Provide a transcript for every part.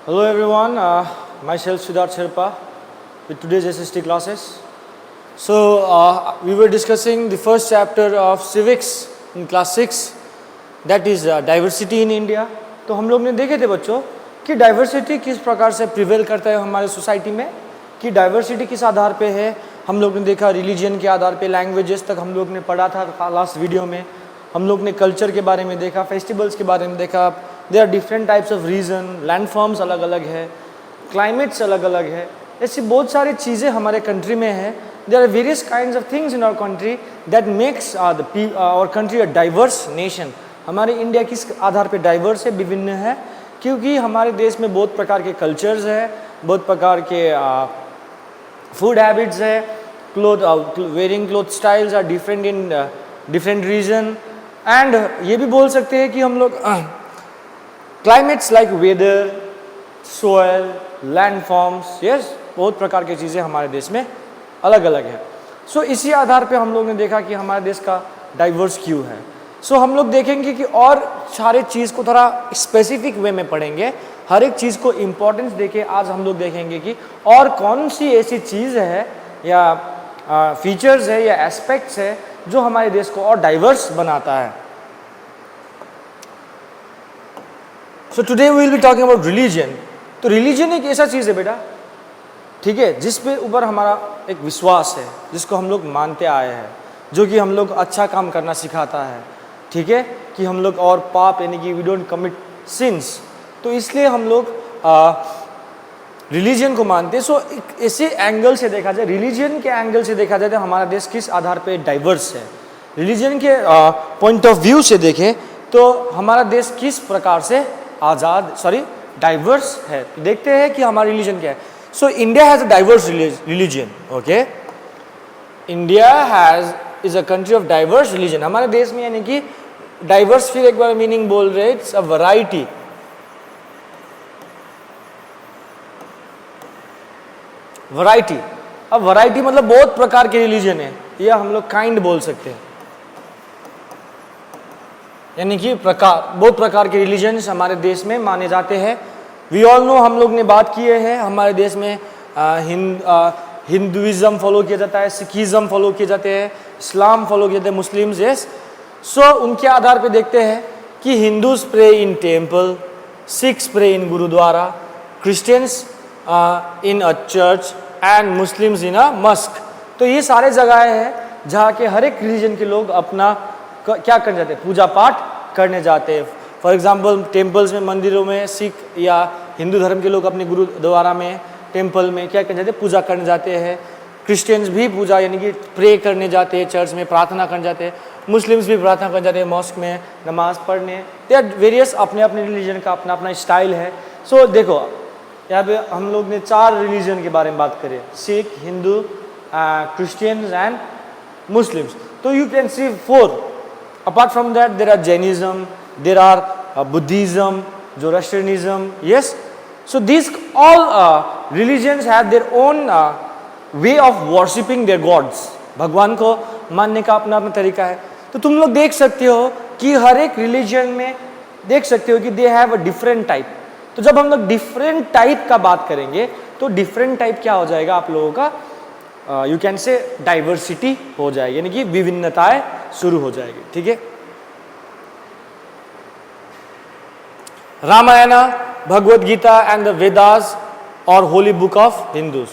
Hello everyone, myself Siddharth Sherpa with today's SST classes. So we were discussing the first chapter of civics in class 6, that is diversity in India. तो हम लोग ने देखे थे बच्चों कि diversity किस प्रकार से प्रिवेल करता है हमारे सोसाइटी में, कि डाइवर्सिटी किस आधार पे है. हम लोग ने देखा रिलीजन के आधार पे, लैंग्वेजेस तक हम लोग ने पढ़ा था लास्ट वीडियो में. हम लोग ने कल्चर के बारे में देखा, फेस्टिवल्स के बारे में देखा. There are different types of region, land forms अलग अलग है, क्लाइमेट्स अलग अलग है, ऐसी बहुत सारी चीज़ें हमारे कंट्री में है. There are various kinds of things in our country that makes our country a diverse nation. हमारे इंडिया किस आधार पे डाइवर्स है, विभिन्न है, क्योंकि हमारे देश में बहुत प्रकार के कल्चर्स है, बहुत प्रकार के फूड हैबिट्स है, wearing cloth styles are different in different region. And ये भी बोल सकते हैं कि हम लोग climates like weather, soil, land forms, yes, बहुत प्रकार की चीज़ें हमारे देश में अलग अलग है. सो इसी आधार पे हम लोग ने देखा कि हमारे देश का डाइवर्स क्यों है. सो हम लोग देखेंगे कि और सारे चीज़ को थोड़ा स्पेसिफिक वे में पढ़ेंगे, हर एक चीज़ को इम्पोर्टेंस देके आज हम लोग देखेंगे कि और कौन सी ऐसी चीज़ है या फीचर्स है या एस्पेक्ट्स है जो हमारे देश को और डाइवर्स बनाता है. So today we will be talking about religion. तो रिलीजन एक ऐसा चीज़ है बेटा, ठीक है, जिस पे ऊपर हमारा एक विश्वास है, जिसको हम लोग मानते आए हैं, जो कि हम लोग अच्छा काम करना सिखाता है, ठीक है, कि हम लोग और पाप यानी कि वी डोंट कमिट सिंस. तो इसलिए हम लोग रिलीजन को मानते हैं. सो ऐसे एंगल से देखा जाए, रिलीजन के एंगल से देखा जाए तो हमारा देश किस आधार पे डाइवर्स है, रिलीजन के पॉइंट ऑफ व्यू से देखें तो हमारा देश किस प्रकार से डाइवर्स है. तो देखते हैं कि हमारा रिलीजन क्या है. So India has a diverse religion. Okay, India is a country of diverse religion. हमारे देश में यानी कि डाइवर्स, फिर एक बार मीनिंग बोल रहे, इट्स अ वैरायटी. वैरायटी, अब वैरायटी मतलब बहुत प्रकार के रिलीजन है, या हम लोग काइंड बोल सकते हैं, यानी कि प्रकार, बहुत प्रकार के रिलीजन्स हमारे देश में माने जाते हैं. वी ऑल नो, हम लोग ने बात किए हैं, हमारे देश में हिंदुइज्म फॉलो किया जाता है, सिखिज्म फॉलो किए जाते हैं, इस्लाम फॉलो किए जाते हैं, मुस्लिम्स, यस. सो उनके आधार पे देखते हैं कि Hindus pray in temple, Sikhs pray in gurdwara, Christians in a church and Muslims in a mosque. तो ये सारे जगह हैं जहाँ के हर एक रिलीजन के लोग अपना क्या करने जाते हैं, पूजा पाठ करने जाते हैं. फॉर एग्जांपल टेम्पल्स में, मंदिरों में सिख या हिंदू धर्म के लोग अपने गुरुद्वारा में, टेम्पल में क्या करने जाते हैं, पूजा करने जाते हैं. क्रिश्चियंस भी पूजा यानी कि प्रे करने जाते हैं, चर्च में प्रार्थना करने जाते हैं. मुस्लिम्स भी प्रार्थना करने जाते हैं मॉस्क में, नमाज पढ़ने. दे आर वेरियस, अपने अपने रिलीजन का अपना अपना स्टाइल है. सो देखो यहाँ पे हम लोग ने 4 रिलीजन के बारे में बात करें, Sikh, Hindu, Christians and Muslims. तो you can see 4. Apart from that, there are Jainism, there are Buddhism, Zoroastrianism. Yes, so these all religions have their own way of worshipping their gods. भगवान को मानने का अपना अपना तरीका है. तो तुम लोग देख सकते हो कि हर एक रिलीजन में देख सकते हो कि they have a different type. तो जब हम लोग डिफरेंट टाइप का बात करेंगे तो डिफरेंट टाइप क्या हो जाएगा आप लोगों का, यू कैन से डाइवर्सिटी हो जाएगी, यानी कि विभिन्नताएं शुरू हो जाएगी. ठीक है, रामायण, भगवद गीता एंड द वेदास और holy book of Hindus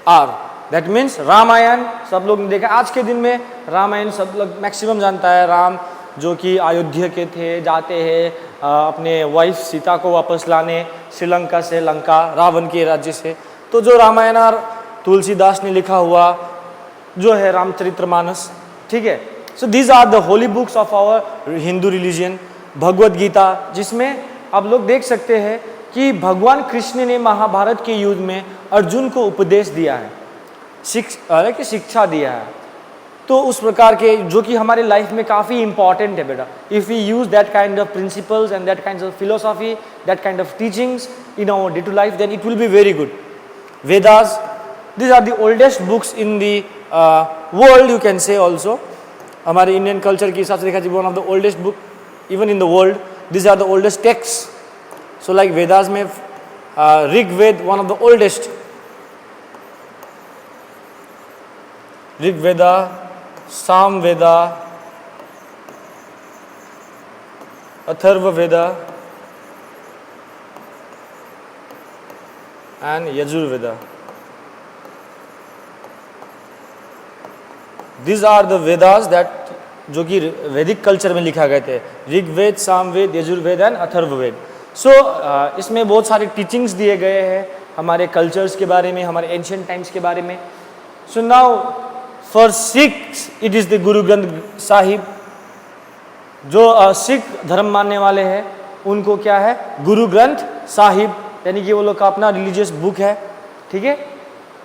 are, that means Ramayana सब लोग ने देखा. आज के दिन में रामायण सब लोग मैक्सिमम जानता है. राम जो कि अयोध्या के थे, जाते हैं अपने वाइफ सीता को वापस लाने श्रीलंका से, लंका रावण के राज्य से. तो जो रामायण तुलसीदास ने लिखा हुआ जो है रामचरितमानस, ठीक है. So these are the holy books of our Hindu religion. Bhagavad Gita, जिसमें आप लोग देख सकते हैं कि भगवान कृष्ण ने महाभारत के युद्ध में अर्जुन को उपदेश दिया है, शिक्षा दिया है. तो उस प्रकार के जो कि हमारे लाइफ में काफ़ी इंपॉर्टेंट है बेटा. If we use that kind of principles and that kind of philosophy, that kind of teachings in our day to life, then it will be very good. Vedas, these are the oldest books in the world, you can say also. हमारे Indian culture के हिसाब से देखा जाए one of the oldest book even in the world. These are the oldest texts. So like Vedas में Rigveda one of the oldest, Rigveda, Samaveda, Atharvaveda and Yajurveda. These are the Vedas that जो कि वैदिक कल्चर में लिखा गए थे, ऋग्वेद, सामवेद, यजुर्वेद एंड अथर्ववेद. सो इसमें बहुत सारे टीचिंग्स दिए गए हैं हमारे कल्चर्स के बारे में, हमारे एंशिएंट टाइम्स के बारे में. So now for Sikhs it is the Guru Granth Sahib. जो सिख धर्म मानने वाले हैं उनको क्या है, गुरु ग्रंथ साहिब, यानी कि वो लोग का अपना रिलीजियस बुक है, ठीक है.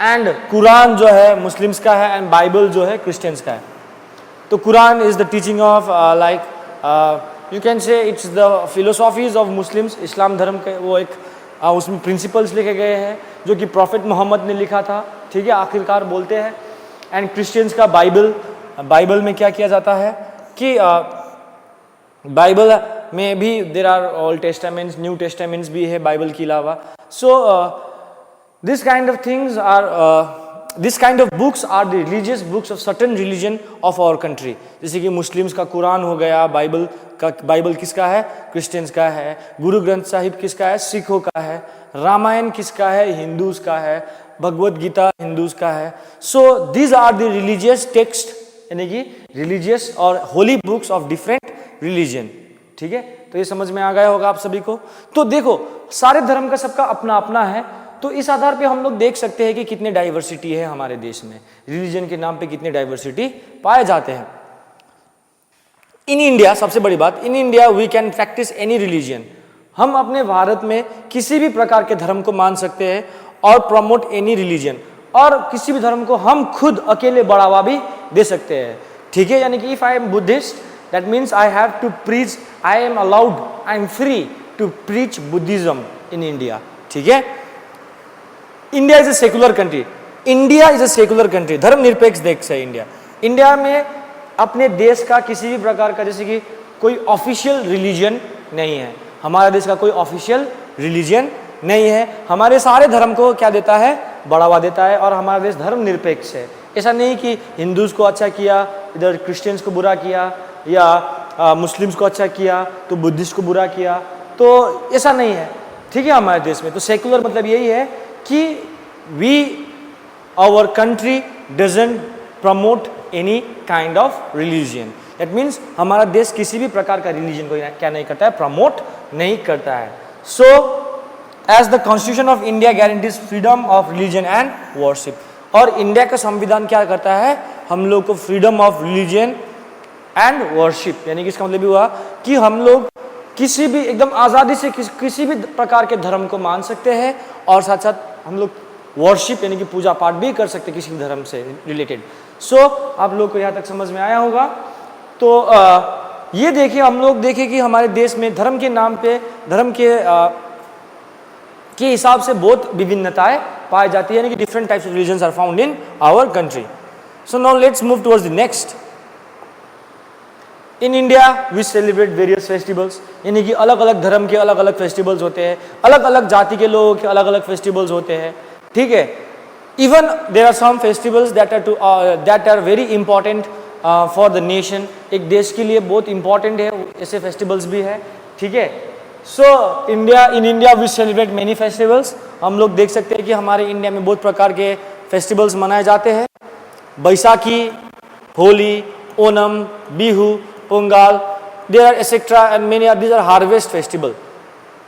एंड कुरान जो है मुस्लिम्स का है एंड बाइबल जो है क्रिश्चियंस का है. तो Quran is the teaching of like you can say it's the philosophies of Muslims. इस्लाम धर्म के वो एक उसमें प्रिंसिपल्स लिखे गए हैं जो कि प्रॉफिट मोहम्मद ने लिखा था, ठीक है, आखिरकार बोलते हैं. एंड क्रिश्चियंस का बाइबल में क्या किया जाता है कि बाइबल में भी देर आर ओल्ड टेस्टामेंट्स, न्यू टेस्टामेंट्स भी है बाइबल के अलावा. सो this kind of things are this kind of books are the religious books of certain religion of our country. जैसे कि मुस्लिम्स का कुरान हो गया, बाइबल किसका है, क्रिश्चियंस का है. गुरु ग्रंथ साहिब किसका है, सिखों का है. रामायण किसका है, हिंदूज का है. भगवत गीता हिंदूज का है. So these are the religious text, यानी कि रिलीजियस और holy books of different religion, ठीक है. तो ये समझ में आ गया होगा आप सभी को. तो देखो सारे धर्म का सबका अपना अपना है. तो इस आधार पे हम लोग देख सकते हैं कि कितने डाइवर्सिटी है हमारे देश में, रिलीजन के नाम पे कितने डाइवर्सिटी पाए जाते हैं. इन इंडिया, सबसे बड़ी बात, in India we can practise any religion. हम अपने भारत में किसी भी प्रकार के धर्म को मान सकते हैं और प्रमोट एनी रिलीजन, और किसी भी धर्म को हम खुद अकेले बढ़ावा भी दे सकते हैं, ठीक है. यानी कि if I am Buddhist that means I have to preach, I am allowed, I am free to preach Buddhism in India, ठीक है. India is a secular country. India is a secular country, धर्मनिरपेक्ष देश है India. India में अपने देश का किसी भी प्रकार का जैसे कि कोई ऑफिशियल रिलीजन नहीं है. हमारा देश का कोई ऑफिशियल रिलीजन नहीं है. हमारे सारे धर्म को क्या देता है, बढ़ावा देता है, और हमारा देश धर्मनिरपेक्ष है. ऐसा नहीं कि हिंदूज को अच्छा किया, इधर क्रिश्चियंस को बुरा किया, या मुस्लिम्स को अच्छा किया तो बुद्धिस्ट को बुरा किया, तो ऐसा नहीं है, ठीक है. हमारे देश में तो सेकुलर मतलब यही है कि our country doesn't promote any kind of religion. That means हमारा देश किसी भी प्रकार का रिलीजन को क्या नहीं करता है, प्रमोट नहीं करता है. So as the Constitution of India guarantees freedom of religion and worship. और इंडिया का संविधान क्या करता है, हम लोग को freedom of religion and worship, यानी कि इसका मतलब हुआ कि हम लोग किसी भी एकदम आज़ादी से किसी भी प्रकार के धर्म को मान सकते हैं, और साथ साथ हम लोग वर्शिप यानी कि पूजा पाठ भी कर सकते हैं किसी धर्म से रिलेटेड. सो आप लोग को यहाँ तक समझ में आया होगा. तो ये देखिए, हम लोग देखें कि हमारे देश में धर्म के नाम पे, धर्म के हिसाब से बहुत विभिन्नताएं पाई जाती है, यानी कि different types of religions are found in our country. So now let's move towards the next. In India we celebrate various festivals, यानी कि अलग अलग धर्म के अलग अलग फेस्टिवल्स होते हैं, अलग अलग जाति के लोगों के अलग अलग फेस्टिवल्स होते हैं, ठीक है. Even there are some festivals that are very important for the nation. एक देश के लिए बहुत इंपॉर्टेंट है, ऐसे फेस्टिवल्स भी है, ठीक है. So in India we celebrate many festivals. हम लोग देख सकते हैं कि हमारे इंडिया में बहुत प्रकार के फेस्टिवल्स मनाए जाते हैं. Baisakhi, Holi, Onam, Bihu, Pongal, there are etc. and many of these are harvest festival.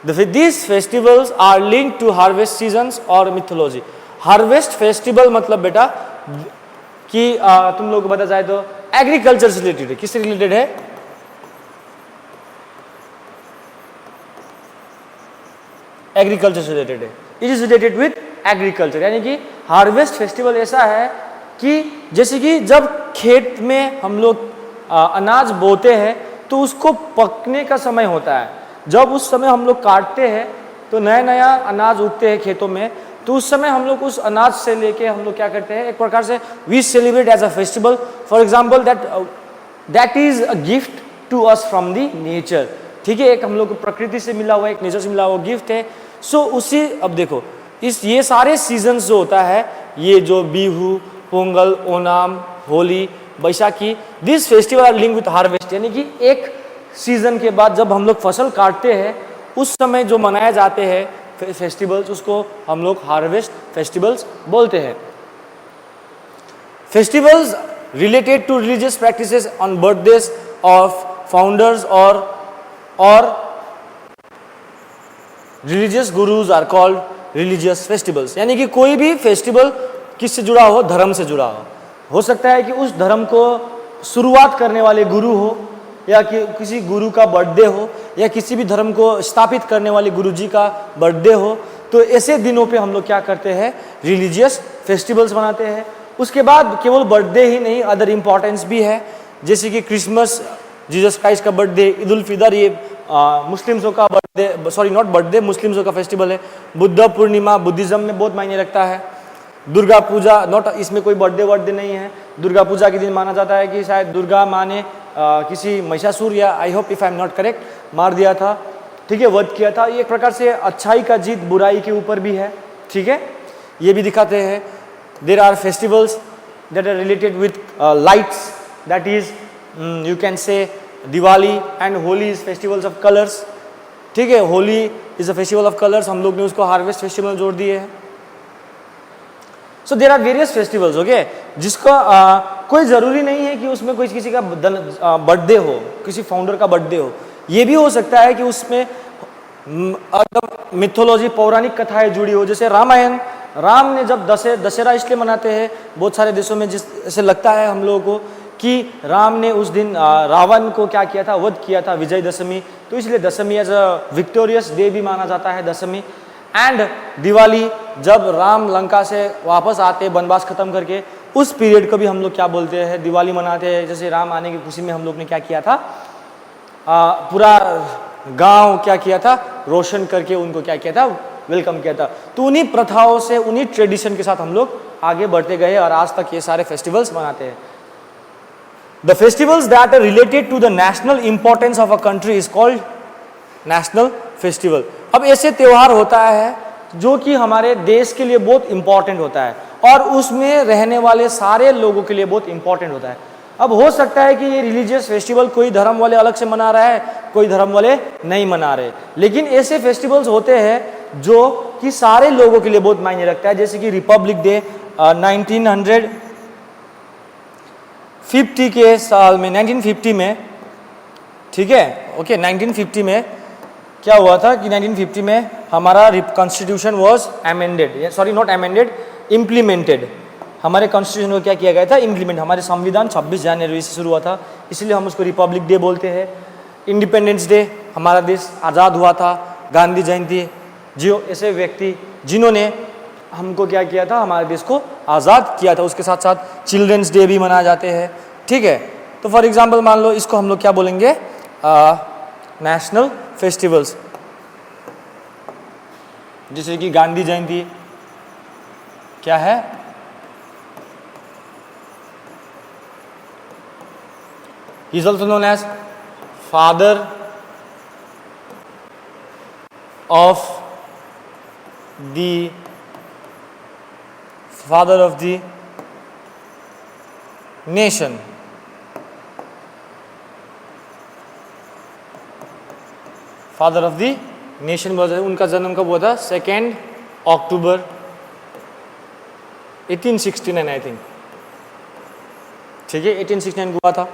These festivals are linked to harvest seasons or mythology. Harvest festival मतलब बेटा कि तुम लोग को पता जाए तो एग्रीकल्चर से रिलेटेड है. किससे रिलेटेड है, एग्रीकल्चर से रिलेटेड है. It is related with agriculture, यानी कि हार्वेस्ट फेस्टिवल ऐसा है कि जैसे कि जब खेत में हम लोग अनाज बोते हैं तो उसको पकने का समय होता है. जब उस समय हम लोग काटते हैं तो नया नया अनाज उगते हैं खेतों में, तो उस समय हम लोग उस अनाज से लेके हम लोग क्या करते हैं, एक प्रकार से we celebrate as a festival. For example that is a gift to us from the nature. ठीक है, एक हम लोग को प्रकृति से मिला हुआ, एक नेचर से मिला हुआ गिफ्ट है। सो उसी, अब देखो ये सारे सीजन्स जो होता है, ये जो Bihu, Pongal, Onam, Holi, Baisakhi, this festival are link with harvest, यानी कि एक सीजन के बाद जब हम लोग फसल काटते हैं उस समय जो मनाए जाते हैं फेस्टिवल्स, उसको हम लोग हार्वेस्ट फेस्टिवल्स बोलते हैं। Festivals related to religious practices on birthdays of founders or religious gurus are called religious festivals। यानी कि कोई भी फेस्टिवल किससे जुड़ा हो, धर्म से जुड़ा हो सकता है कि उस धर्म को शुरुआत करने वाले गुरु हो, या कि किसी गुरु का बर्थडे हो, या किसी भी धर्म को स्थापित करने वाले गुरुजी का बर्थडे हो। तो ऐसे दिनों पे हम लोग क्या करते हैं, रिलीजियस फेस्टिवल्स मनाते हैं। उसके बाद केवल बर्थडे ही नहीं, अदर इम्पॉर्टेंस भी है, जैसे कि क्रिसमस, जीसस क्राइस्ट का बर्थडे, ईद उल फितर, ये मुस्लिम्सों का बर्थडे, सॉरी नॉट बर्थडे, मुस्लिम्सों का फेस्टिवल है। बुद्ध पूर्णिमा बुद्धिज्म में बहुत मायने रखता है। दुर्गा पूजा, नॉट, इसमें कोई बर्थडे नहीं है। दुर्गा पूजा के दिन माना जाता है कि शायद दुर्गा माँ ने किसी महिषासुर, या I hope if I am not correct, मार दिया था, ठीक है, वध किया था। ये एक प्रकार से अच्छाई का जीत बुराई के ऊपर भी है, ठीक है, ये भी दिखाते हैं। There are festivals that are related with lights, that is you can say Diwali and Holi is festivals of colors, ठीक है, Holi is a festival of colors, हम लोग ने उसको हार्वेस्ट फेस्टिवल में जोड़ दिए हैं। So there are various festivals, okay, जिसका कोई ज़रूरी नहीं है कि उसमें कोई किसी का बर्थडे हो, किसी फाउंडर का बर्थडे हो। ये भी हो सकता है कि उसमें मिथोलॉजी, पौराणिक कथाएं जुड़ी हो, जैसे रामायण। राम ने जब दशहरा इसलिए मनाते हैं बहुत सारे देशों में, जिससे लगता है हम लोगों को कि राम ने उस दिन रावण को क्या किया था, वध किया था, विजयदशमी, तो इसलिए दशमी एज अ विक्टोरियस डे भी माना जाता है, दशमी। एंड दिवाली, जब राम लंका से वापस आते वनवास खत्म करके, उस पीरियड को भी हम लोग क्या बोलते हैं, दिवाली मनाते हैं। जैसे राम आने की खुशी में हम लोग ने क्या किया था, पूरा गांव क्या किया था, रोशन करके उनको क्या किया था, वेलकम किया था। तो उन्हीं प्रथाओं से, उन्हीं ट्रेडिशन के साथ हम लोग आगे बढ़ते गए और आज तक ये सारे फेस्टिवल्स मनाते हैं। The festivals that are related to the national importance of a country is called national festival. अब ऐसे त्योहार होता है जो कि हमारे देश के लिए बहुत इंपॉर्टेंट होता है और उसमें रहने वाले सारे लोगों के लिए बहुत इंपॉर्टेंट होता है। अब हो सकता है कि ये रिलीजियस फेस्टिवल कोई धर्म वाले अलग से मना रहा है, कोई धर्म वाले नहीं मना रहे, लेकिन ऐसे फेस्टिवल्स होते हैं जो कि सारे लोगों के लिए बहुत मायने रखता है। जैसे कि रिपब्लिक डे 1950 के साल में, 1950 में, ठीक है, ओके, 1950 में क्या हुआ था कि 1950 में हमारा constitution was amended, sorry not amended, implemented. हमारे कॉन्स्टिट्यूशन को क्या किया गया था, इम्प्लीमेंट। हमारे संविधान 26 जनवरी से शुरू हुआ था, इसलिए हम उसको रिपब्लिक डे बोलते हैं। इंडिपेंडेंस डे, हमारा देश आज़ाद हुआ था। गांधी जयंती, जो ऐसे व्यक्ति जिन्होंने हमको क्या किया था, हमारे देश को आज़ाद किया था। उसके साथ साथ चिल्ड्रंस डे भी मनाए जाते हैं, ठीक है। तो फॉर एग्जांपल मान लो, इसको हम लोग क्या बोलेंगे, नेशनल फेस्टिवल्स। जैसे कि गांधी जयंती क्या है, he is also known as father of the nation। Father of the nation बोला जाता है। उनका जन्म कब हुआ था, 2 अक्टूबर 1869 आई थिंक, ठीक है, 1869 को हुआ था।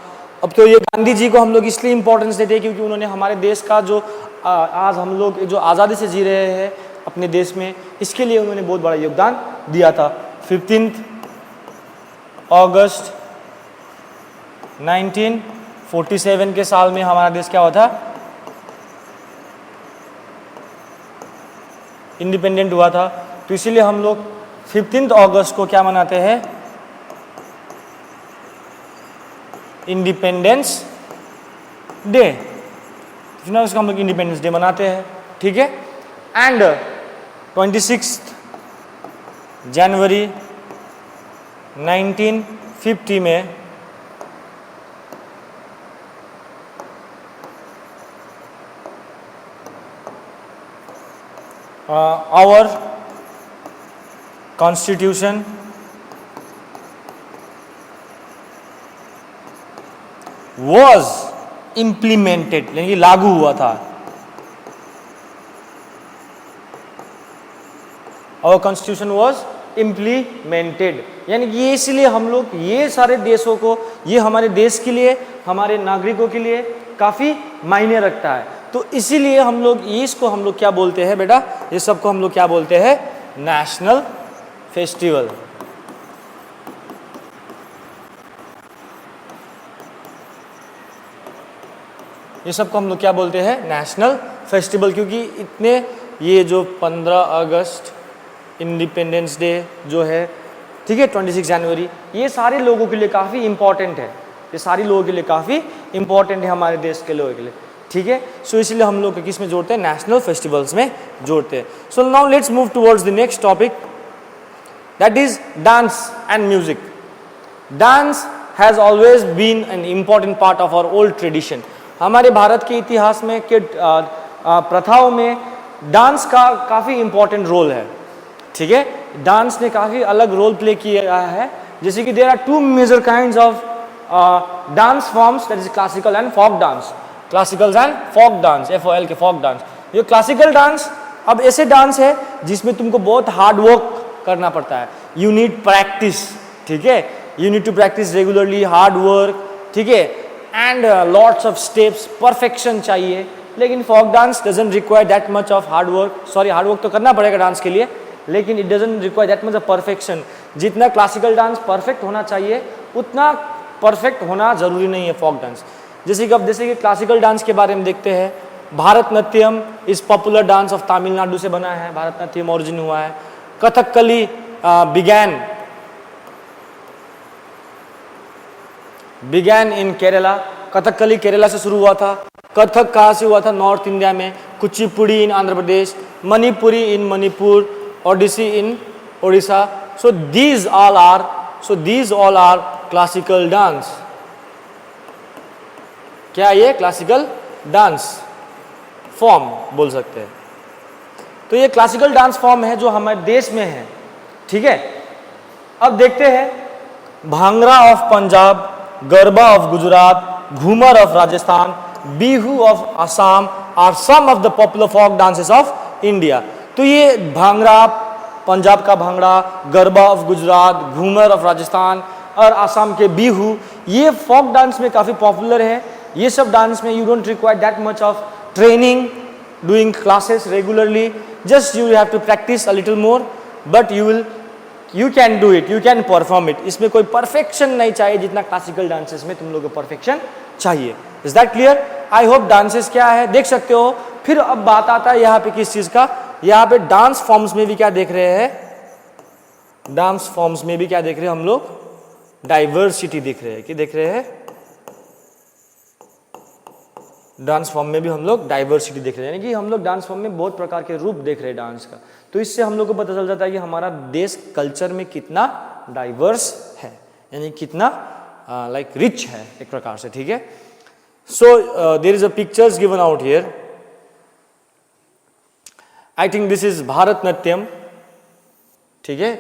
अब तो ये गांधी जी को हम लोग इसलिए इम्पोर्टेंस देते हैं क्योंकि उन्होंने हमारे देश का जो आज हम लोग जो आज़ादी से जी रहे हैं अपने देश में, इसके लिए उन्होंने बहुत बड़ा योगदान दिया था। 15 अगस्त 1947 के साल में हमारा देश क्या हुआ था, इंडिपेंडेंट हुआ था। तो इसीलिए हम लोग 15 अगस्त को क्या मनाते हैं, इंडिपेंडेंस डे। उसको हम लोग इंडिपेंडेंस डे मनाते हैं, ठीक है। एंड 26 जनवरी 1950 में our constitution was implemented, यानी कि लागू हुआ था. Our constitution was implemented, यानी कि ये इसलिए हम लोग ये सारे देशों को, ये हमारे देश के लिए, हमारे नागरिकों के लिए काफी मायने रखता है. तो इसीलिए हम लोग इसको हम लोग क्या बोलते हैं बेटा, ये सबको हम लोग क्या बोलते हैं, नेशनल फेस्टिवल. ये सबको हम लोग क्या बोलते हैं, नेशनल फेस्टिवल. क्योंकि इतने ये जो 15 अगस्त, इंडिपेंडेंस डे जो है, ठीक है, 26 जनवरी, ये सारे लोगों के लिए काफ़ी इंपॉर्टेंट है. ये सारी लोगों के लिए काफ़ी इंपॉर्टेंट है, हमारे देश के लोगों के लिए, ठीक है. सो इसलिए हम लोग किस में जोड़ते हैं, नेशनल फेस्टिवल्स में जोड़ते हैं. So now let's move towards the next topic, that is dance and music. Dance has always been an important part of our old tradition. हमारे भारत के इतिहास में के प्रथाओं में डांस का काफ़ी इंपॉर्टेंट रोल है, ठीक है. डांस ने काफ़ी अलग रोल प्ले किया है. जैसे कि there are two major kinds of dance forms, that is classical and folk dance. Classical and folk dance, FOL के फोक डांस. ये क्लासिकल डांस अब ऐसे डांस है जिसमें तुमको बहुत हार्ड वर्क करना पड़ता है. यू नीड प्रैक्टिस, ठीक है. You need to practise regularly, hard work, ठीक है, and lots of steps, perfection चाहिए. लेकिन folk dance doesn't require that much of hard work. Sorry, hard work तो करना पड़ेगा डांस के लिए, लेकिन it doesn't require that much of perfection. जितना क्लासिकल डांस परफेक्ट होना चाहिए उतना परफेक्ट होना जरूरी नहीं है फोक डांस. जैसे कि क्लासिकल डांस के बारे में देखते हैं, भारतनाट्यम इस पॉपुलर डांस ऑफ तमिलनाडु से बना है. भारतनाट्यम ओरिजिन हुआ है. Kathakali began in Kerala. कथकली केरला से शुरू हुआ था. कथक कहाँ से हुआ था, नॉर्थ इंडिया में. Kuchipudi in Andhra Pradesh, Manipuri in Manipur, Odissi in Odisha. So these all are classical dance. क्या ये क्लासिकल डांस फॉर्म बोल सकते हैं. तो ये क्लासिकल डांस फॉर्म है जो हमारे देश में है, ठीक है. अब देखते हैं bhangra of Punjab, garba of Gujarat, ghoomar of Rajasthan, Bihu of Assam are some of the popular folk dances of India. तो ये भांगड़ा, पंजाब का भांगड़ा, गरबा ऑफ गुजरात, घूमर ऑफ राजस्थान और असम के बिहू, ये फोक डांस में काफ़ी पॉपुलर है. ये सब डांस में you don't require that much of training, doing classes regularly, just you have to practise a little more, but you can do it, you can perform it. इसमें कोई perfection नहीं चाहिए जितना क्लासिकल डांसेस में तुम लोग को परफेक्शन चाहिए. Is that clear? I hope dances क्या है देख सकते हो. फिर अब बात आता है यहाँ पे किस चीज का, यहाँ पे डांस फॉर्म्स में भी क्या देख रहे हैं, डांस फॉर्म्स में भी क्या देख रहे हैं हम लोग, डाइवर्सिटी देख रहे हैं. कि देख रहे हैं, डांस फॉर्म में भी हम लोग डाइवर्सिटी देख रहे हैं, यानी कि हम लोग डांस फॉर्म में बहुत प्रकार के रूप देख रहे हैं डांस का. तो इससे हम लोग को पता चल जाता है कि हमारा देश कल्चर में कितना डाइवर्स है, यानी कितना लाइक रिच है एक प्रकार से, ठीक है. So there is a pictures given out here. I think this is Bharatanatyam, ठीक है.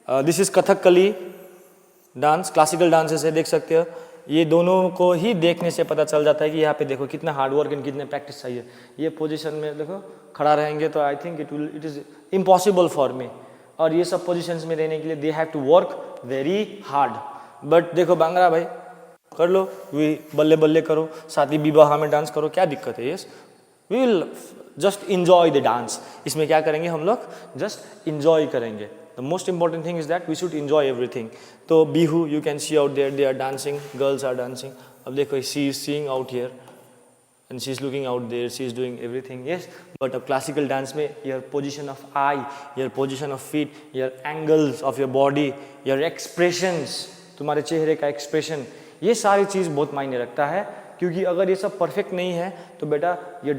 This is Kathakali dance, classical dances है, देख सकते हो. ये दोनों को ही देखने से पता चल जाता है कि यहाँ पे देखो कितना हार्ड वर्क एंड कितने प्रैक्टिस चाहिए. ये पोजीशन में देखो खड़ा रहेंगे तो I think it is impossible for me. और ये सब पोजीशंस में रहने के लिए they have to work very hard. But देखो बांग्रा भाई कर लो, वी बल्ले बल्ले करो, शादी विवाह में डांस करो, क्या दिक्कत है. Yes, we will just enjoy the dance. इसमें क्या करेंगे हम लोग, जस्ट इंजॉय करेंगे. The most important thing is that we should enjoy everything. तो Bihu you can see out there, they are dancing, girls are dancing. अब देखो she is seeing out here and she is looking out there, she is doing everything. Yes, but अब classical dance में your position of eye, your position of feet, your angles of your body, your expressions, तुम्हारे चेहरे का expression, ये सारी चीज़ बहुत मायने रखता है. क्योंकि अगर ये सब perfect नहीं है तो बेटा your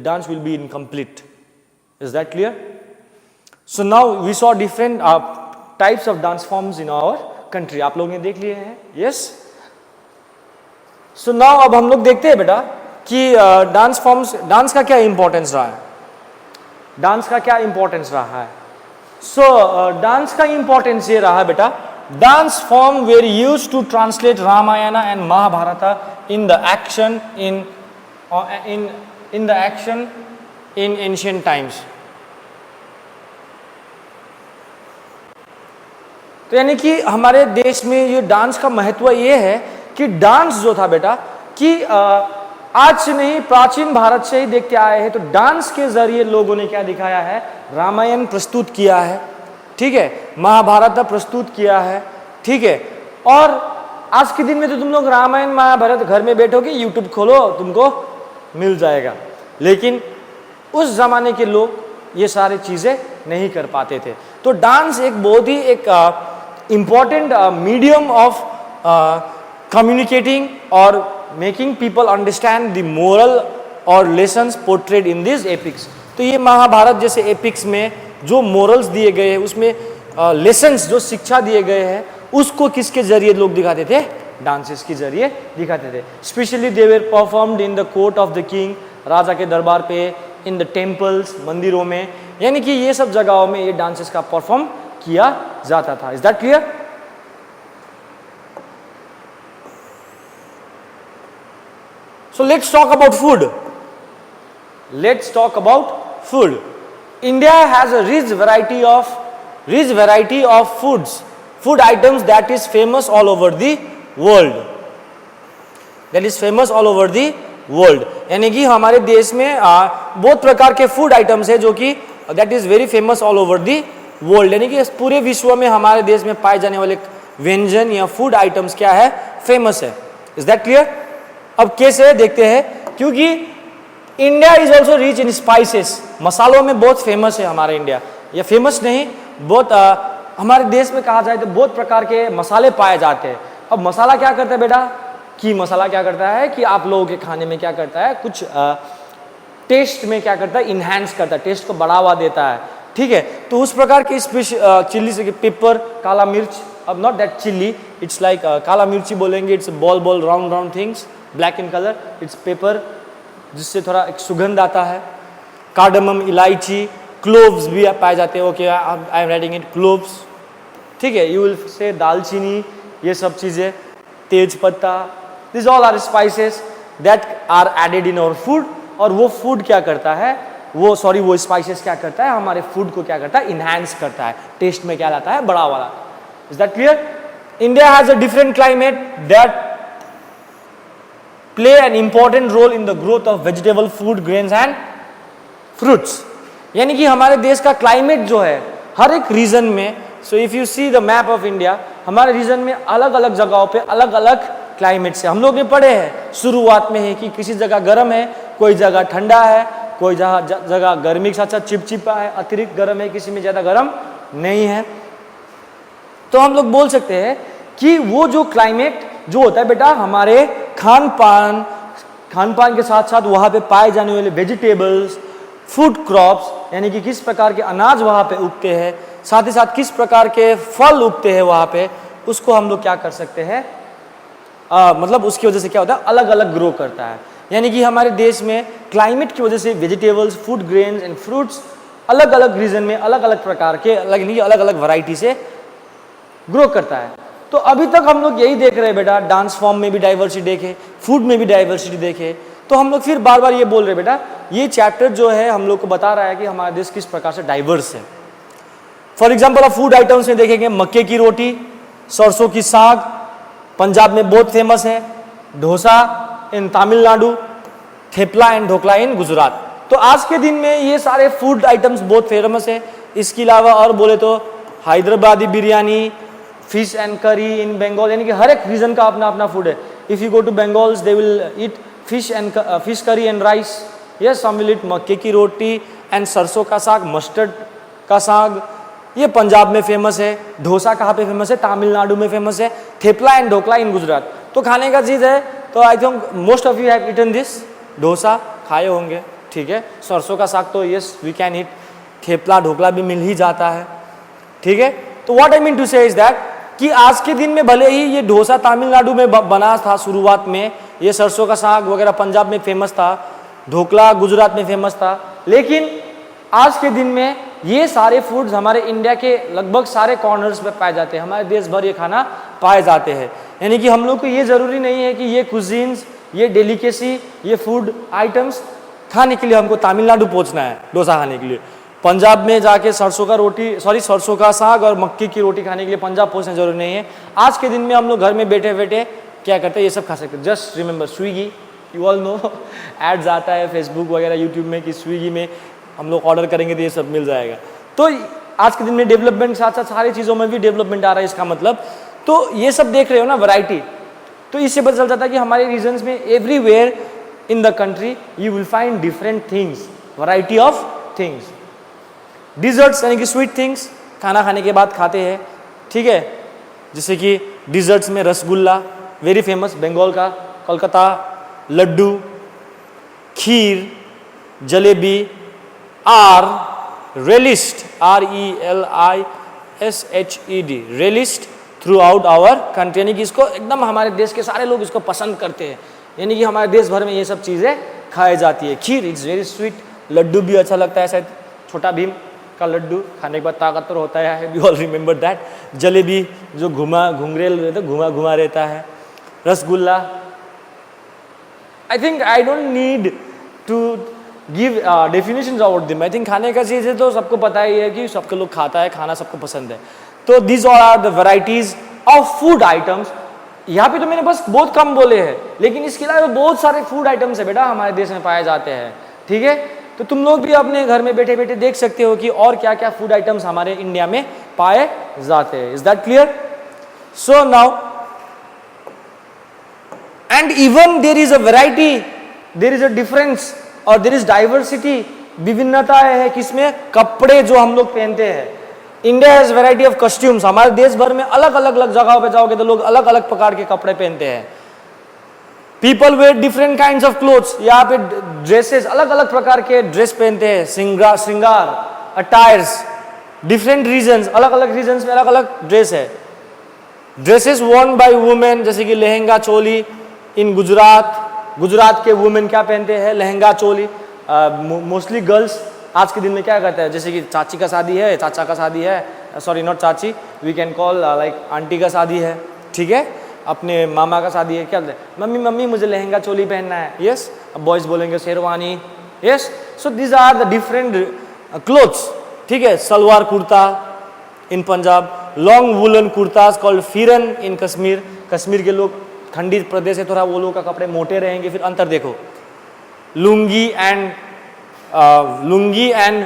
dance will be incomplete. Is that clear? So now we saw different types of dance forms in our country. आप लोग ने देख लिए हैं, yes? So now अब हम लोग देखते हैं बेटा कि डांस फॉर्म्स, डांस का क्या इंपॉर्टेंस रहा है. डांस का क्या इंपॉर्टेंस रहा है? सो डांस का इंपॉर्टेंस ये रहा बेटा, dance form were use to translate Ramayana and Mahabharata in the action in ancient times. तो यानी कि हमारे देश में ये डांस का महत्व ये है कि डांस जो था बेटा कि आज से नहीं, प्राचीन भारत से ही देखते आए हैं। तो डांस के जरिए लोगों ने क्या दिखाया है? रामायण प्रस्तुत किया है, ठीक है, महाभारत प्रस्तुत किया है, ठीक है। और आज के दिन में तो तुम लोग रामायण महाभारत घर में बैठोगे, यूट्यूब खोलो, तुमको मिल जाएगा। लेकिन उस जमाने के लोग ये सारी चीजें नहीं कर पाते थे। तो डांस एक बहुत ही एक इम्पॉर्टेंट मीडियम ऑफ कम्युनिकेटिंग और making people understand the moral और lessons portrayed in this epics. तो ये महाभारत जैसे एपिक्स में जो मोरल्स दिए गए हैं, उसमें लेसन्स जो शिक्षा दिए गए हैं, उसको किसके जरिए लोग दिखाते थे? डांसेस के जरिए दिखाते थे। Specially they were performed in the court of the king, राजा के दरबार पे, इन द टेम्पल्स, मंदिरों में, यानी कि ये सब जगहों में ये डांसेस का परफॉर्म किया जाता था। Is that clear? So let's talk about food. Let's talk about food. India has a rich variety of food items that is famous all over the world. That is famous all over the world. यानी कि हमारे देश में बहुत प्रकार के food items है जो कि that is very famous all over the world. यानी कि पूरे विश्व में हमारे देश में पाए जाने वाले व्यंजन या फूड आइटम्स क्या है? फेमस है। Is that clear? अब कैसे देखते हैं, क्योंकि India is also rich in spices, मसालों में बहुत फेमस है हमारा इंडिया। या फेमस नहीं, बहुत हमारे देश में कहा जाए तो बहुत प्रकार के मसाले पाए जाते हैं। अब मसाला क्या करता है बेटा कि मसाला क्या करता है कि आप लोगों के खाने में क्या करता है, कुछ टेस्ट में क्या करता है? इन्हांस करता है, टेस्ट को बढ़ावा देता है, ठीक है। तो उस प्रकार के चिल्ली से पेपर, काला मिर्च, अब not that chilli, it's like काला मिर्ची बोलेंगे, it's ball round things, black in colour, it's paper, जिससे थोड़ा एक सुगंध आता है। कार्डमम, इलायची, क्लोव्स भी पाए जाते हैं। Okay, I am writing it, cloves, ठीक है। यू विल से दालचीनी, ये सब चीज़ें, तेज पत्ता, this all are spices that are added in our food. और वो फूड क्या करता है, वो स्पाइसेस क्या करता है? हमारे फूड को क्या करता है? इन्हांस करता है, टेस्ट में क्या लाता है? बढ़ावा लाता है। Is that clear? India has a different climate that play an important role in the growth of vegetable food, grains and fruits. यानी कि हमारे देश का क्लाइमेट जो है हर एक रीजन में, so if you see the map of India, हमारे रीजन में अलग अलग जगहों पे अलग अलग क्लाइमेट से हम लोग ने पढ़े हैं शुरुआत में है कि किसी जगह गर्म है, कोई जगह ठंडा है, कोई जगह गर्मी के साथ साथ चिपचिपा है, अतिरिक्त गर्म है, किसी में ज़्यादा गर्म नहीं है। तो हम लोग बोल सकते हैं कि वो जो क्लाइमेट जो होता है बेटा, हमारे खान पान के साथ साथ वहाँ पे पाए जाने वाले वेजिटेबल्स, फूड क्रॉप्स, यानी कि किस प्रकार के अनाज वहाँ पे उगते हैं, साथ ही साथ किस प्रकार के फल उगते हैं वहाँ पे, उसको हम लोग क्या कर सकते हैं, मतलब उसकी वजह से क्या होता है? अलग अलग ग्रो करता है। यानी कि हमारे देश में क्लाइमेट की वजह से vegetables, food grains and fruits अलग अलग रीजन में अलग अलग प्रकार के अलग अलग वैरायटी से ग्रो करता है। तो अभी तक हम लोग यही देख रहे हैं बेटा, डांस फॉर्म में भी डाइवर्सिटी देखे, फूड में भी डाइवर्सिटी देखे। तो हम लोग फिर बार बार ये बोल रहे बेटा, ये चैप्टर जो है हम लोग को बता रहा है कि हमारा देश किस प्रकार से डाइवर्स है। For example, of food items में देखेंगे मक्के की रोटी, सरसों की साग पंजाब में बहुत फेमस है, डोसा इन तमिलनाडु, थेपला एंड ढोकला इन गुजरात। तो आज के दिन में ये सारे फूड आइटम्स बहुत फेमस है। इसके अलावा और बोले तो हैदराबादी बिरयानी, फिश एंड करी इन बंगाल, यानी कि हर एक रीजन का अपना अपना फूड है। If you go to Bengals they will eat fish curry and rice, yes some will eat मक्के की रोटी एंड सरसों का साग, मस्टर्ड का साग, ये पंजाब में फेमस है। डोसा कहाँ पे फेमस है? तमिलनाडु में फेमस है। Thepla and dhokla in Gujarat. तो खाने का चीज़ है, तो I think most of you have eaten this. Dosa खाए होंगे, ठीक है। सरसों का साग तो yes we can eat, thepla dhokla भी मिल ही जाता है, ठीक है। तो what I mean to say is that कि आज के दिन में भले ही ये डोसा तमिलनाडु में बना था शुरुआत में, ये सरसों का साग वगैरह पंजाब में फेमस था, ढोकला गुजरात में फेमस था, लेकिन आज के दिन में ये सारे फूड्स हमारे इंडिया के लगभग सारे कॉर्नर्स पे पाए जाते हैं, हमारे देश भर ये खाना पाए जाते हैं। यानी कि हम लोग को ये ज़रूरी नहीं है कि ये कुजीन्स, ये डेलिकेसी, ये फूड आइटम्स खाने के लिए हमको तमिलनाडु पहुंचना है डोसा खाने के लिए, पंजाब में जाके सरसों का साग और मक्की की रोटी खाने के लिए पंजाब पहुंचना जरूरी नहीं है। आज के दिन में हम लोग घर में बैठे बैठे क्या करते हैं, ये सब खा सकते हैं। Just remember Swiggy, you all know, ads आता है फेसबुक वगैरह यूट्यूब में कि स्विगी में हम लोग ऑर्डर करेंगे तो ये सब मिल जाएगा। तो आज के दिन में डेवलपमेंट साथ साथ सारी चीज़ों में भी डेवलपमेंट आ रहा है, इसका मतलब तो ये सब देख रहे हो ना वैरायटी, तो इससे पता चल जाता है कि हमारे रीजन्स में everywhere in the country you will find different things, variety of things. Desserts यानी कि स्वीट थिंग्स खाना खाने के बाद खाते हैं, ठीक है, जैसे कि डिजर्ट्स में रसगुल्ला वेरी फेमस बंगाल का, Kolkata, laddu, kheer, jalebi are relished, RELISHED, relished throughout our country, यानी कि इसको एकदम हमारे देश के सारे लोग इसको पसंद करते हैं, यानी कि हमारे देश भर में ये सब चीज़ें खाई जाती है। खीर इट्स वेरी स्वीट, लड्डू भी अच्छा लगता है, शायद छोटा भीम का लड्डू खाने के बाद ताकतवर होता है, we all remember that. Jalebi जो घुमा रहता है, rasgulla, I think I don't need to give definitions about them. I think खाने का चीज़ है तो सबको पता ही है कि सबके लोग खाता है, खाना सबको पसंद है। तो these all are the varieties of food items. यहाँ पे तो मैंने बस बहुत कम बोले हैं, लेकिन इसके अलावा बहुत सारे फूड आइटम्स है बेटा हमारे देश में पाए जाते हैं, ठीक है। तो तुम लोग भी अपने घर में बैठे बैठे देख सकते हो कि और क्या क्या फूड आइटम्स हमारे इंडिया में पाए जाते हैं। Is that clear? So now and even there is a variety, there is a difference और देयर इज डाइवर्सिटी, विभिन्नता है किसमें, कपड़े जो हम लोग पहनते हैं। India has variety of costumes, हमारे देश भर में अलग अलग जगहों पे जाओगे तो लोग अलग अलग प्रकार के कपड़े पहनते हैं। People wear different kinds of clothes, यहाँ पे ड्रेसेस अलग अलग प्रकार के ड्रेस पहनते हैं, श्रृंगार अटायर्स, डिफरेंट रीजन्स, अलग अलग रीजन्स में अलग अलग ड्रेस है। ड्रेसेस वर्न बाय वुमेन, जैसे कि लहंगा चोली इन गुजरात के वुमेन क्या पहनते हैं, लहंगा चोली। मोस्टली गर्ल्स आज के दिन में क्या करते हैं, जैसे कि चाची का शादी है, चाचा का शादी है, सॉरी नॉट चाची, we can call like aunty का शादी है, ठीक है, अपने मामा का शादी है, क्या बोलते हैं, मम्मी मम्मी मुझे लहंगा चोली पहनना है, यस। अब बॉयज बोलेंगे sherwani, yes. So these are the different clothes, ठीक है। Salwar kurta in Punjab, long woollen kurtas called pheran in Kashmir, Kashmir के लोग ठंडी प्रदेश है थोड़ा, वो लोगों का कपड़े मोटे रहेंगे। फिर अंतर देखो, लुंगी एंड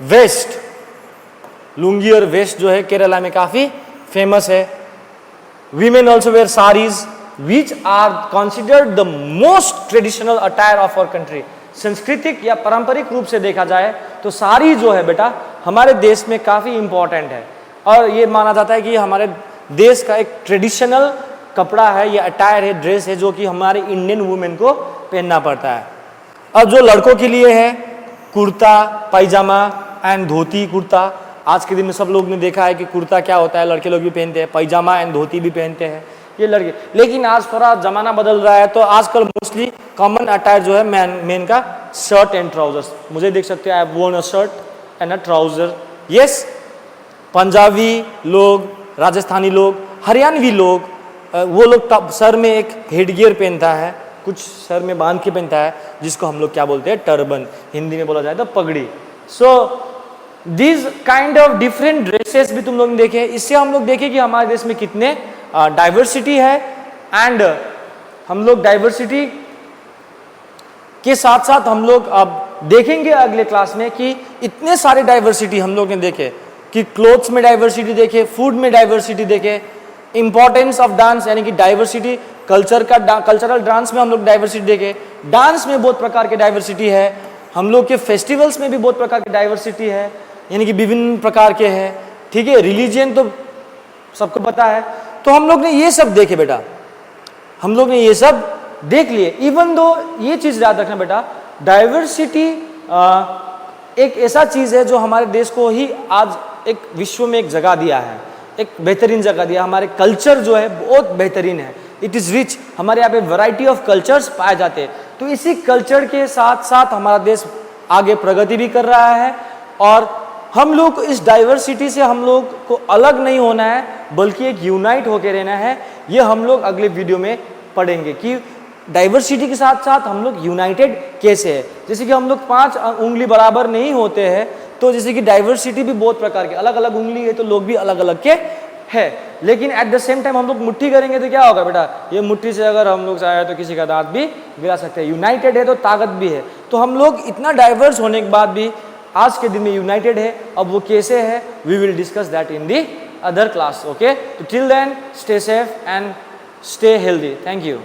वेस्ट, लुंगी और वेस्ट जो है केरला में काफी फेमस है। Women also wear saris which are considered the most traditional attire of our country. सांस्कृतिक या पारंपरिक रूप से देखा जाए तो साड़ी जो है बेटा हमारे देश में काफी इंपॉर्टेंट है, और ये माना जाता है कि हमारे देश का एक ट्रेडिशनल कपड़ा है, ये अटायर है, ड्रेस है, जो कि हमारे इंडियन वुमेन को पहनना पड़ता है। अब जो लड़कों के लिए है कुर्ता पायजामा एंड धोती कुर्ता। आज के दिन में सब लोग ने देखा है कि कुर्ता क्या होता है, लड़के लोग भी पहनते हैं, पायजामा एंड धोती भी पहनते हैं ये लड़के। लेकिन आज थोड़ा जमाना बदल रहा है, तो आजकल मोस्टली कॉमन अटायर जो है मेन का शर्ट एंड ट्राउजर्स। मुझे देख सकते हैं, I have worn a shirt and a trouser, yes. Punjabi लोग, राजस्थानी लोग, हरियाणवी लोग, वो लोग सर में एक हेडगियर पहनता है, कुछ सर में बांध के पहनता है, जिसको हम लोग क्या बोलते हैं, टर्बन, हिंदी में बोला जाए तो पगड़ी। So this kind of different dresses भी तुम लोग ने देखे। इससे हम लोग देखें कि हमारे देश में कितने डाइवर्सिटी है, एंड हम लोग डाइवर्सिटी के साथ साथ हम लोग अब देखेंगे अगले क्लास में कि इतने सारे डाइवर्सिटी हम लोग ने देखे, कि क्लोथ्स में डाइवर्सिटी देखे, फूड में डाइवर्सिटी देखे, इंपॉर्टेंस ऑफ डांस यानी कि डाइवर्सिटी, कल्चरल डांस में हम लोग डाइवर्सिटी देखे, डांस में बहुत प्रकार के डाइवर्सिटी है, हम लोग के फेस्टिवल्स में भी बहुत प्रकार की डाइवर्सिटी है, यानी कि विभिन्न प्रकार के हैं, ठीक है। रिलीजियन तो सबको पता है, तो हम लोग ने ये सब देखे बेटा, हम लोग ने ये सब देख लिए। इवन दो ये चीज याद रखना बेटा, डाइवर्सिटी एक ऐसा चीज है जो हमारे देश को ही आज एक विश्व में एक जगह दिया है, एक बेहतरीन जगह दिया। हमारे कल्चर जो है बहुत बेहतरीन है, इट इज रिच, हमारे यहाँ पे वैरायटी ऑफ कल्चर्स पाए जाते हैं। तो इसी कल्चर के साथ साथ हमारा देश आगे प्रगति भी कर रहा है और हम लोग इस डाइवर्सिटी से हम लोग को अलग नहीं होना है बल्कि एक यूनाइट होकर रहना है। ये हम लोग अगले वीडियो में पढ़ेंगे कि डाइवर्सिटी के साथ साथ हम लोग यूनाइटेड कैसे है। जैसे कि हम लोग 5 उंगली बराबर नहीं होते हैं, तो जैसे कि डाइवर्सिटी भी बहुत प्रकार के, अलग अलग उंगली है तो लोग भी अलग अलग के है, लेकिन एट द सेम टाइम हम लोग मुट्ठी करेंगे तो क्या होगा बेटा, ये मुट्ठी से अगर हम लोग चाहे तो किसी का दांत भी गिरा सकते हैं। यूनाइटेड है तो ताकत भी है। तो हम लोग इतना डाइवर्स होने के बाद भी आज के दिन में यूनाइटेड है। अब वो कैसे है, we will discuss that in the other class. Okay, तो till then stay safe and stay healthy. Thank you.